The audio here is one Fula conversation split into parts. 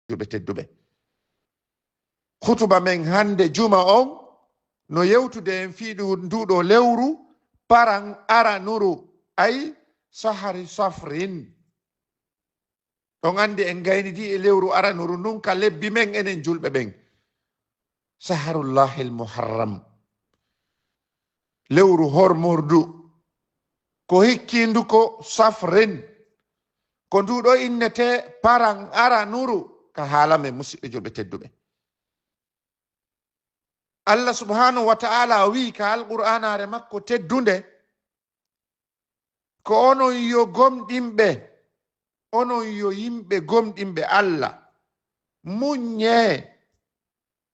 julɓe tedduɓe. Hutuba men hande juma on no yewtude en fiiɗu nduɗo lewru paran aranuru ay sahari safrin. On andi en gaynidi e lewru aranuru nun ka lebbi men enen julɓe ɓen. Saharullahi almuharram, lewru hormordu ko hikkindu ko safrin, ko nduɗo innete paran aranuru ka haala men musidɓe julɓe tedduɓe. Allah subhanahu wa ta'ala wi ka alqur'anare makko teddunde ko onon yo gomɗinɓe, onon yo yimɓe gomɗinɓe Allah, muññe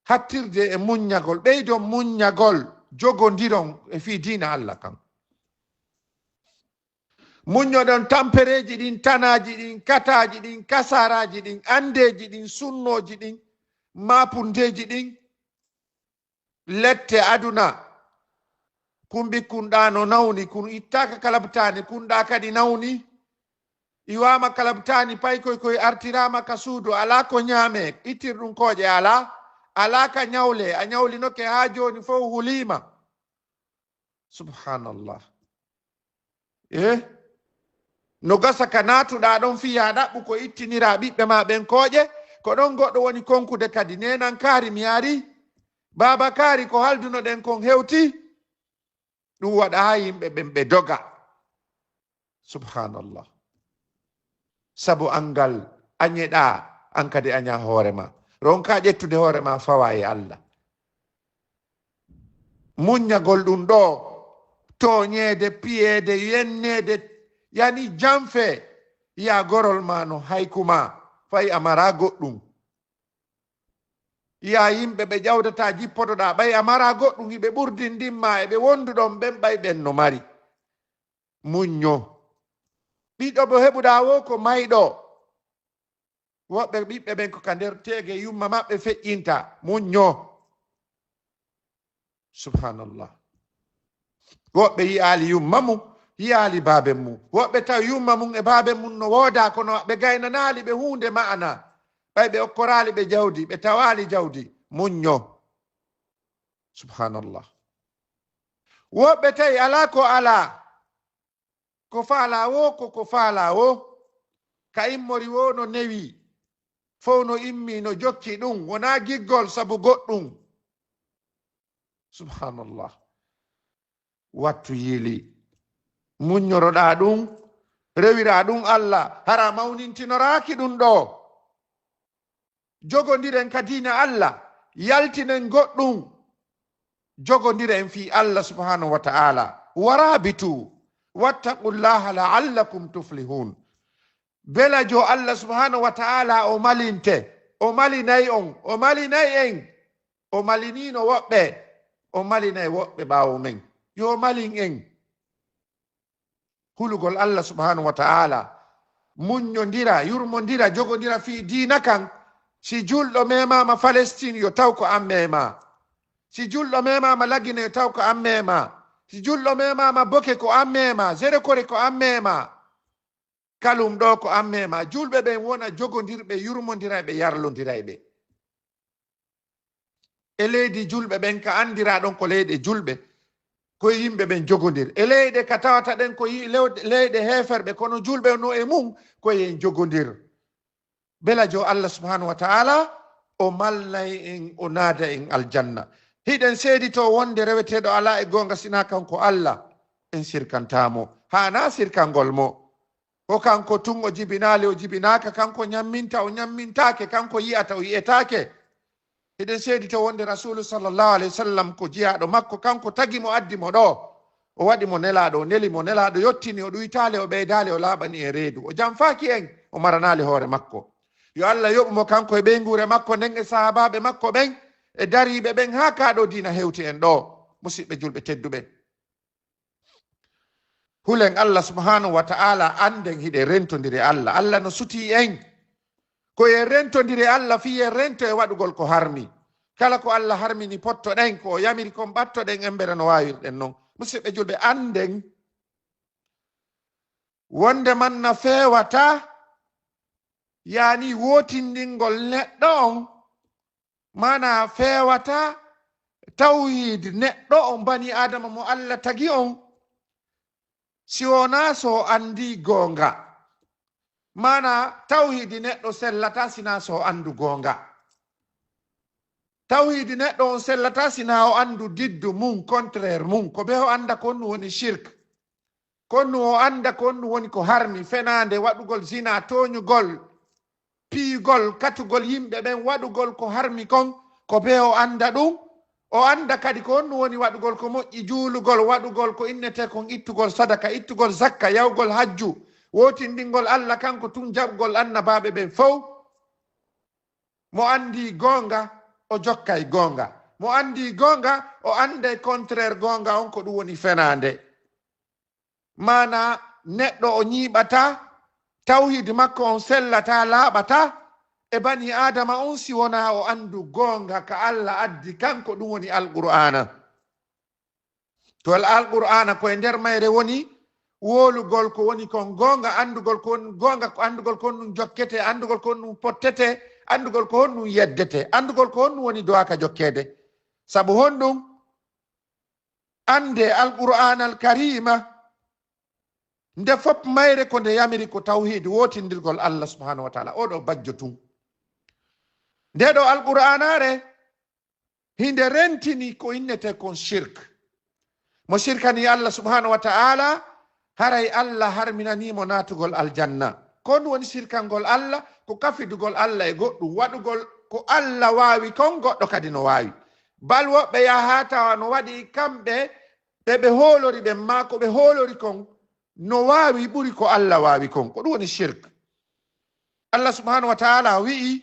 hattirde e muññagol, ɓeydon muññagol, jogodiron e fi diina Allah kan. Muññoɗon tampereji ɗin, tanaji ɗin, kataji ɗin, kasaraji ɗin, andeji ɗin, sunnoji ɗin, mapundeji ɗin, lette aduna kumbi kunɗa no nawni, kun ittaka kalabtani kunɗa kadi nawni, iwama kalabtani pay koy artirama ka suudu, ala ko ñaame, ittir ɗum kooƴe ala ka ñawle, a ñawlinoke ha joni fof hulima. Subhanallah. No gasa ka natuɗa ɗon fiya ɗaɓɓu ko ittinira ɓiɓɓe ma ɓen kooƴe, ko ɗon goɗɗo woni konkude kadi nenankari mi yari, babakari ko halduno ɗen kon hewti, ɗum waɗa ha yimɓe ɓen ɓe doga. Subhanallah. Sabu angal añeɗa an kadi aña hoorema, ronka ƴettude hoorema fawa e Allah. Muññagol ɗum ɗo, toñede, piyede, yennede, yani janfe ya gorol ma no haykuma fay amara goɗɗum. Ya yimɓe ɓe ƴawdata jippotoɗa ɓay amara goɗɗum, hiɓe ɓurdindinma eɓe wonduɗon ɓen ɓay ɓen no mari. Muñño. Ɓiɗɗo bo heɓuɗa wo ko mayɗo, woɓɓe ɓiɓɓe ɓen ko ka nder teege yumma maɓɓe feƴƴinta. Muñño. Subhanallah. Woɓɓe yi'ali yumma mum, yi'ali baaben mum, woɓɓe taw yumma mum e baaben mum no wooda kono ɓe gaynanali ɓe hunde ma'ana, ɓay ɓe okkorali ɓe jawdi, ɓe tawali jawdi. Muñño. Subhanallah. Woɓɓe tawi ala ko ala, ko faala wo ko faala wo, ka immori wo no newi fof no immi no jokki ɗum, wona giggol sabu goɗɗum. Subhanallah. Wattu yiili, muññoroɗa ɗum, rewira ɗum Allah, hara mawnintinoraki ɗum ɗo. Jogodiren ka diina Allah, yaltinen goɗɗum, jogodiren fi Allah subhanahu wa ta'ala. Warabitu wattaqullaha la'allakum tuflihun. Bela jo Allah subhanahu wa ta'ala o malinte, o malinay on, o malinay en, o malinino woɓɓe, o malinay woɓɓe ɓawo men. Yo malin en. Hulugol Allah subhanahu wa ta'ala, muññodira, yurmodira, jogodira fi diina kan. Si julɗo memama Palestine yo taw ko an mema, si julɗo memama Lagine yo taw ko an mema, si julɗo memama Boke ko an mema, Zerekore ko an mema, kalum ɗo ko an mema. Julɓe ɓen wona jogodirɓe, yurmodira ɓe, yarlodira ɓe e leydi julɓe ɓen ka andira ɗon ko leyɗe julɓe, ko yimɓe ɓen jogodir. E leyɗe ka tawata ɗen ko leyɗe heferɓe, kono julɓe no e mum ko yen jogodir. Bela jo Allah subhanahu wa ta'ala o malnay en, o naada en aljanna. Hiɗen seedi to wonde reweteɗo ala e gonga sina kanko Allah, en sirkantamo. Hana sirkangol mo. Ko kanko tun o jibinali, o jibinaka, kanko ñamminta, o ñammintake, kanko yi'ata, o yi'etake. Hiɗen seedi to wonde rasulu sallallahu alaihi wasallam ko jiyaɗo makko, kanko tagi mo addi mo ɗo, o waɗi mo nelaɗo, o neli mo nelaɗo, yottini, o ɗuytali, o ɓeydali, o laaɓani e reedu, o janfaki en, o maranali hoore makko. Yo Allah yoɓumo kanko e ɓeygure makko nden e sahabaɓe makko ɓen e dariɓe ɓen ha kaɗo dina hewti en ɗo. Musidɓe julɓe tedduɓe, hulen Allah subhanahu wa ta'ala anden hiɗe rentodiri Allah. Allah no suti en koye rentodiri Allah fiye rento e waɗugol ko harmi. Kala ko Allah harmini pottoɗen, ko yamiri kon ɓattoɗen embere no wawirɗen noon. Musidɓe julɓe, anden wonde man no fewata yani wotindingol neɗɗo on mana fewata tawhid neɗɗo on bani adama mo Allah tagi on si wona so andi gonga mana tawhidi neɗɗo sellata sina so andu gonga tawhidi neɗɗo on sellata sina o andu diddu mum contraire mum ko ɓe o anda ko honɗum woni shirk konnu o anda ko honɗum woni ko harmi fenande waɗugol zina toñugol piigol katugol yimɓe ɓen waɗugol ko harmi kon ko ɓe o anda ɗum o anda kadi ko honɗum woni waɗugol ko moƴƴi juulugol waɗugol ko innete kon ittugol sadaka ittugol zakka yawgol hajju wotindingol Allah kanko tun jaɓgol annabaɓe ɓen fof mo andi gonga o jokkay gonga mo andi gonga o ande contraire gonga on ko ɗum woni fenande mana neɗɗo o ñiɓata tawhid makko on sellata laaɓata e bani adama on si wona o andu gonga ka Allah addi kanko ɗum woni alqur'ana to alqur'ana koye nder mayre woni wolugol ko woni kon gonga andugol ko woni gonga ko andugol ko honɗum jokkete andugol ko honɗum pottete andugol ko honɗum yeddete andugol ko honɗum woni dowaka jokkede saabu honɗum ande alqur'an alkarima nde fop mayre ko nde yamiri ko tawhid wotindirgol Allah subhanahu wa taala oɗo bajjo tun nde ɗo alqur'anare hinde rentini ko innete kon shirk mo shirkani Allah subhanahu wa taala haray Allah harminanimo natugol aljanna ko ɗum woni shirkangol Allah ko kafidugol Allah e goɗɗum waɗugol ko Allah wawi kon goɗɗo kadi no wawi bal woɓɓe yaha tawa no waɗi kamɓe ɓe hoolori ɓen ma ko ɓe hoolori kon no wawi ɓuri ko Allah wawi kon ko ɗum woni shirk Allah subhanahu wa taala wi'i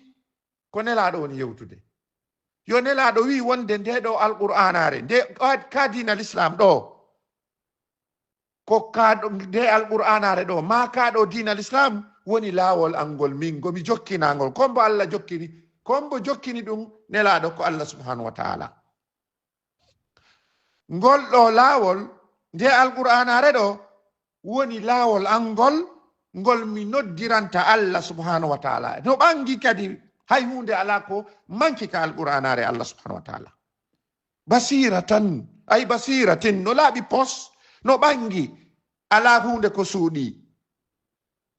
ko nelaɗo woni yewtude yo nelaɗo wi wonde nde ɗo alqur'anare nde ka dinal islam ɗo ko kaɗo nde alqur'anare ɗo ma kaɗo dinal islam woni laawol angol min gomi jokkinagol kombo Allah jokkini kombo jokkini ɗum nelaɗo ko Allah subhanahu wa taala ngol ɗo laawol nde alqur'anare ɗo woni laawol angol ngol mi noddiranta Allah subhanahu wa taala no ɓangi kadi hay hunde ala ko manki ka alqur'anare Allah subhanahu wa taala basiratan ay basiratin no laaɓi pos no ɓangi ala hunde ko suuɗi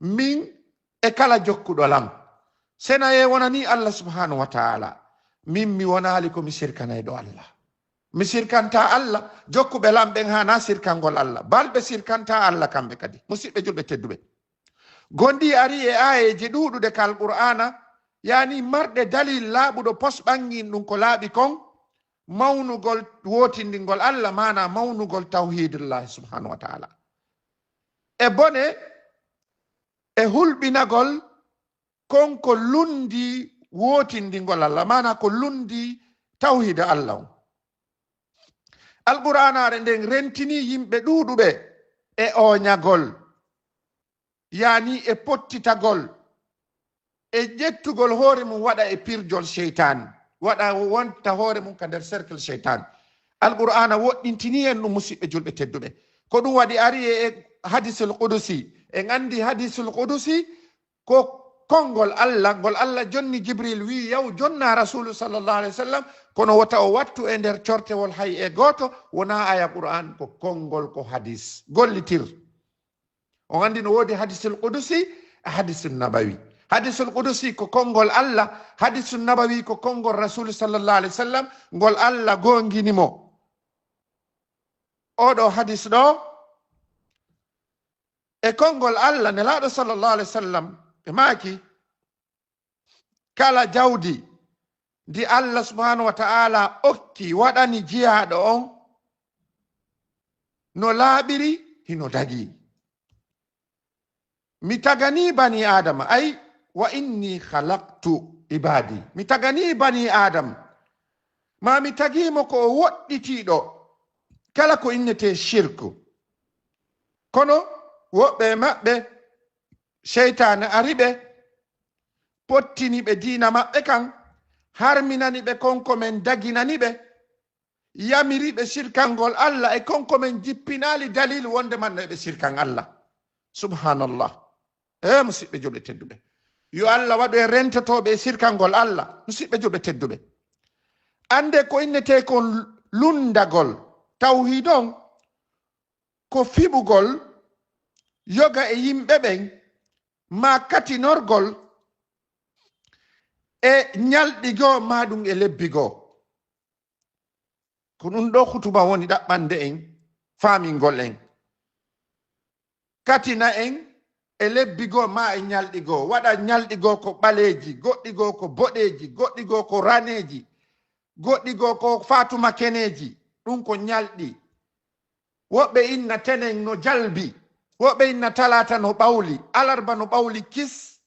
min e kala jokkuɗo lam senaye wonani Allah subhanahu wa taala min mi wonali ko mi sirkanayɗo Allah mi sirkanta Allah jokkuɓe lamɓen hana sirkangol Allah balɓe sirkanta Allah kamɓe kadi musidɓe julɓe tedduɓe gondi ari e ayeji ɗuɗude ka alqur'ana yani marɗe dalil laaɓuɗo pos ɓangin ɗum ko laaɓi kon mawnugol wotindingol Allah mana mawnugol tawhidullahi subhanahu wa taala e bone e hulɓinagol konko lundi wotindingol Allah mana ko lundi tawhida Allah on alqur'anare nden rentini yimɓe ɗuɗuɓe e oñagol yani e pottitagol e ƴettugol hoore mum waɗa e pirjol cheytan waɗa wonta hoore mum ka nder cercle cheytan alqur'ana woɗɗintini en ɗum musidɓe julɓe tedduɓe ko ɗum waɗi ari e hadisul qudusi en andi hadisul qudusi ko konngol Allah ngol Allah jonni Jibril wi yaw jonna rasulu sallallahu alaihi wasallam kono wota o wattu e nder cortewol hay e goto wona aya qur'an ko konngol ko hadis gollitir on andi no wodi hadisul qudusi hadisul nabawi hadisul qudusi ko konngol Allah hadisul nabawi ko konngol rasul sallallahu alaihi wasallam ngol Allah gonginimo oɗo hadis ɗo e konngol Allah nelaɗo sallallahu alaihi wasallam ɓe maaki kala jawdi ndi Allah subhanahu wa ta'ala okki waɗani jiyaɗo on no laaɓiri hino dagi mi tagani bani adama ay wa inni khalaqtu ibadi mi tagani bani adam ma mi tagimo ko o woɗɗitiɗo kala ko innete shirku kono woɓɓe maɓɓe cheytane ariɓe pottini ɓe diina maɓɓe kan harminani ɓe konko men daginani ɓe yamiri ɓe sirkangol Allah e konko men jippinali dalil wonde man ɓe sirkan Allah subhanallah e musidɓe julɓe tedduɓe yo Allah waɗu e rentotoɓe sirkangol Allah musidɓe julɓe tedduɓe ande ko innete kon lundagol tawhid on ko fiɓugol yoga e yimɓe ɓen ma katinorgol e ñalɗigo ma ɗum e lebbigo ko ɗum ɗo hutuba woni ɗaɓɓande en faamingol en katina en e lebbigo ma e ñalɗigo waɗa ñalɗigo ko ɓaleji goɗɗigo ko boɗeji goɗɗigo ko raneji goɗɗigo ko fatuma keneji ɗum ko ñalɗi woɓɓe inna tenen no jalbi woɓɓe inna talata no ɓawli alarba no ɓawli kis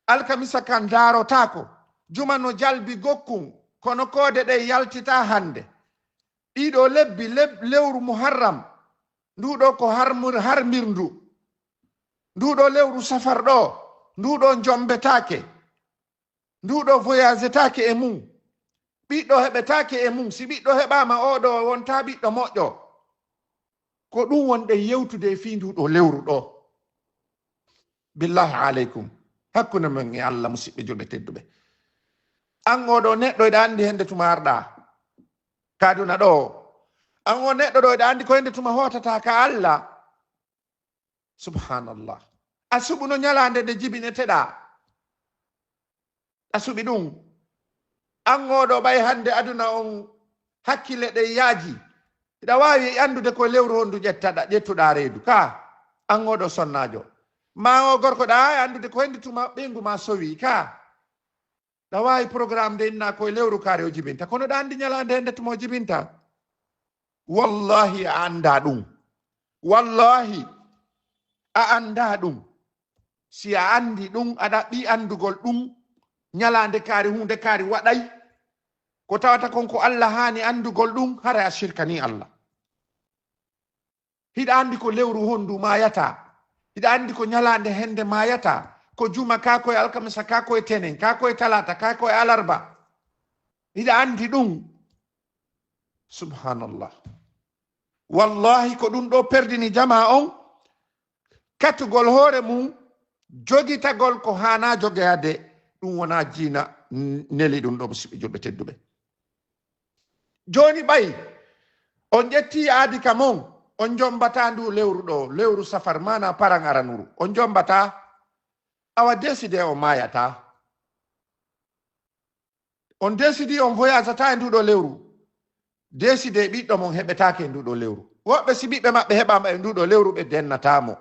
alkamisa kan darotako juma no jalbi gokkun kono koode ɗe yaltita hande ɗiɗo lebbi lewru muharram nduɗo ko harmirndu nduɗo lewru safar ɗo nduɗo jombetake nduɗo voyagetake e mum ɓiɗɗo heɓetake e mum si ɓiɗɗo heɓama oɗo wonta ɓiɗɗo moƴƴo ko ɗum wonɗe yewtude fi nduɗo lewru ɗo billahi aleykum hakkunde men e Allah musidɓe julɓe tedduɓe an oɗo neɗɗo eɗa andi hende tuma arɗa kaduna ɗo an o neɗɗo ɗo eɗa andi ko hende tuma hotata ka Allah subhanallah a suɓuno ñalande nde jibineteɗa a suɓi ɗum an oɗo ɓay hande aduna on hakkille ɗe yaaji iɗa wawi andude ko lewru hondu ƴettuɗa reedu ka an oɗo sonnajo ma o gorko ɗa wawi andude ko hendi tuma ɓeygu ma sowi ka ɗa wawi programme nde inna koye lewru kaare o jibinta kono ɗa andi ñalande hende tuma o jibinta wallahi a anda ɗum wallahi a anda ɗum si a andi ɗum aɗa ɓi andugol ɗum ñalande kaari hunde kaari waɗay ko tawata konko Allah hani andugol ɗum hara a shirkani Allah hiɗa andi ko lewru hondu mayata hiɗa andi ko ñalande hende mayata ko juma ka koye alkamisa ka koye tenen ka koye talata ka koye alarba hiɗa andi ɗum subhanallah wallahi ko ɗum ɗo perdini jama on katugol hoore mum jogitagol ko hana jogeyade ɗum wona jiina neli ɗum ɗo musidɓe julɓe tedduɓe joni ɓayi on ƴetti aadi ka mon on jombata ndu lewru ɗo lewru safar mana paran aranuru on jombata awa décidé o mayata on décidi on voyageata e nduɗo lewru décidé ɓiɗɗo mon heɓetake e nduɗo lewru woɓɓe si ɓiɓɓe maɓɓe heɓama e nduɗo lewru ɓe dennatamo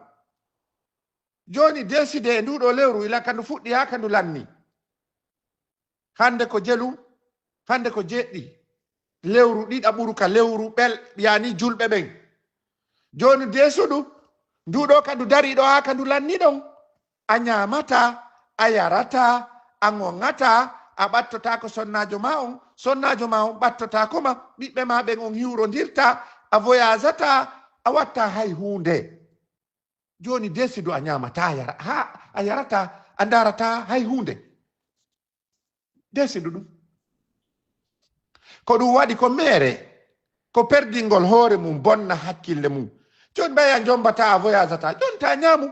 joni décidé e nduɗo lewru ila kandu fuɗɗi ha kandu lanni hande ko jelu hande ko jeɗɗi lewru ɗiɗa ɓuruka lewru ɓel yani julɓe ɓen joni desuɗu nduɗo kandu dariɗo ha kandu lanni ɗon a ñamata a yarata a ŋoŋata a ɓattota ko sonnajo ma on ɓattota koma ɓiɓɓe ma ɓen on hiwrodirta a voyageata a watta hay hunde joni desidu a ñamata a yarata a darata hay hunde desidu ɗum ko ɗum waɗi ko mere ko perdingol hoore mum bonna hakkille mum joni ɓaya jombata a voyageata joni ta ñamu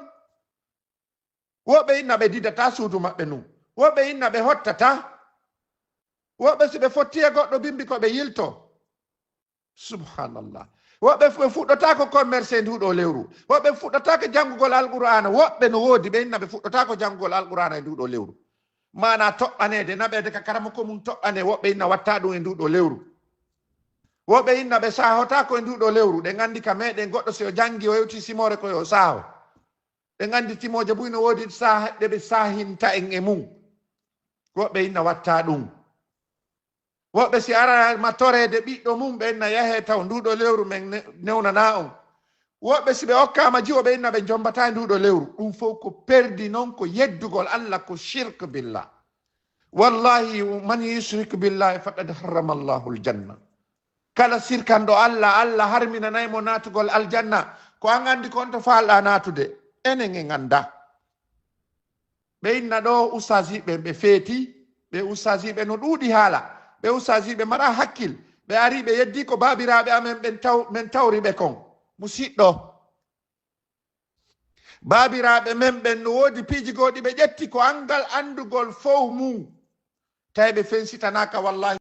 woɓɓe inna ɓe didata suudu maɓɓe nu woɓɓe inna ɓe hottata woɓɓe si ɓe fotti e goɗɗo bimbi ko ɓe yilto subhanallah woɓɓe ɓe fuɗɗotako commerce nduɗo lewru woɓɓe fuɗɗotako janngugol alqur'ana woɓɓe no woodi ɓe inna ɓe fuɗɗotako janngugol alqur'ana e nduɗo lewru mana toɓɓanede naɓede ka karama ko mum toɓɓane woɓɓe inna watta ɗum e nduɗo lewru woɓɓe inna ɓe sahotako e nduɗo lewru ɗe gandi ka meɗen goɗɗo so yo janggi o yewti simore koyo saho ɓe gandi timoje buyno woodi ɗe ɓe sahinta en e mum woɓɓe inna watta ɗum woɓɓe si arama torede ɓiɗɗo mum ɓe inna yahe taw nduɗo lewru men newnana on woɓɓe si ɓe hokkama jiwo ɓe inna ɓe jombata e nduɗo lewru ɗum fof ko perdi noon ko yeddugol Allah ko shirque billah wallahi man yushrik billahi faqad harrama Allahu aljanna kala sirkanɗo Allah harminanaymo natugol aljanna ko an andi ko on to falɗa natude enen e ganda ɓe inna ɗo ustasiɓe ɓe feeti ɓe ustasiɓe no ɗuuɗi haala ɓe ustasiɓe mbaɗa hakkil ɓe ari ɓe yeddi ko babiraɓe amen min tawri ɓe kon musidɗo babiraɓe men ɓen no woodi piijigoɗi ɓe ƴetti ko angal andugol fow mum tawi ɓe fensitanaka wallahi